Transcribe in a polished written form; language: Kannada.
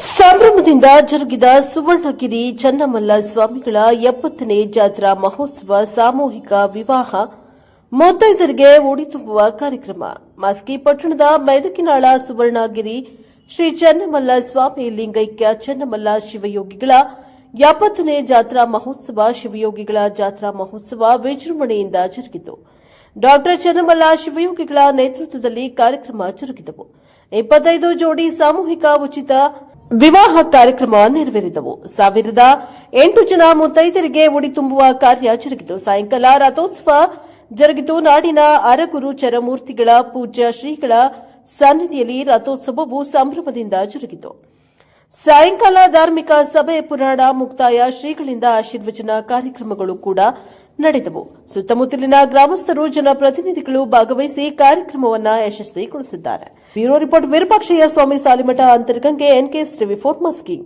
ಸಂಭ್ರಮದಿಂದ ಜರುಗಿದ ಸುವರ್ಣಗಿರಿ ಚನ್ನಮಲ್ಲ ಸ್ವಾಮಿಗಳ 70ನೇ ಜಾತ್ರಾ ಮಹೋತ್ಸವ ಸಾಮೂಹಿಕ ವಿವಾಹ ಮುತ್ತೈದರಿಗೆ ಉಡಿ ತುಂಬುವ ಕಾರ್ಯಕ್ರಮ ಮಾಸ್ಕಿ ಪಟ್ಟಣದ ಮೆದಕಿನಾಳ ಸುವರ್ಣಗಿರಿ ಶ್ರೀ ಚನ್ನಮಲ್ಲ ಸ್ವಾಮಿ ಲಿಂಗೈಕ್ಯ ಚನ್ನಮಲ್ಲ ಶಿವಯೋಗಿಗಳ 70ನೇ ಜಾತ್ರಾ ಮಹೋತ್ಸವ ಶಿವಯೋಗಿಗಳ ಜಾತ್ರಾ ಮಹೋತ್ಸವ ವಿಜೃಂಭಣೆಯಿಂದ ಜರುಗಿತು. ಡಾ ಚನ್ನಮಲ್ಲ ಶಿವಯೋಗಿಗಳ ನೇತೃತ್ವದಲ್ಲಿ ಕಾರ್ಯಕ್ರಮ ಜರುಗಿದವು. 25 ಜೋಡಿ ಸಾಮೂಹಿಕ ಉಚಿತ ವಿವಾಹ ಕಾರ್ಯಕ್ರಮ ನೆರವೇರಿದವು. 1008 ಜನ ಮುತ್ತೈದರಿಗೆ ಉಡಿ ತುಂಬುವ ಕಾರ್ಯ ಜರುಗಿತು. ಸಾಯಂಕಾಲ ರಥೋತ್ಸವ ಜರುಗಿತು. ನಾಡಿನ ಅರಗುರು ಚರಮೂರ್ತಿಗಳ ಪೂಜ್ಯ ಶ್ರೀಗಳ ಸನ್ನಿಧಿಯಲ್ಲಿ ರಥೋತ್ಸವವು ಸಂಭ್ರಮದಿಂದ ಜರುಗಿತು. ಸಾಯಂಕಾಲ ಧಾರ್ಮಿಕ ಸಭೆ, ಪುರಾಣ ಮುಕ್ತಾಯ, ಶ್ರೀಗಳಿಂದ ಆಶೀರ್ವಚನ ಕಾರ್ಯಕ್ರಮಗಳು ಕೂಡ ನಡೆದವು. ಸುತ್ತಮುತ್ತಲಿನ ಗ್ರಾಮಸ್ಥರು, ಜನಪ್ರತಿನಿಧಿಗಳು ಭಾಗವಹಿಸಿ ಕಾರ್ಯಕ್ರಮವನ್ನು ಯಶಸ್ವಿಗೊಳಿಸಿದ್ದಾರೆ. ಬ್ಯೂರೋ ರಿಪೋರ್ಟ್, ವಿರೂಪಾಕ್ಷಯ್ಯ ಸ್ವಾಮಿ ಸಾಲಿಮಠ, ಅಂತರಗಂಗೆ, NKS TV4 ಮಸ್ಕಿ.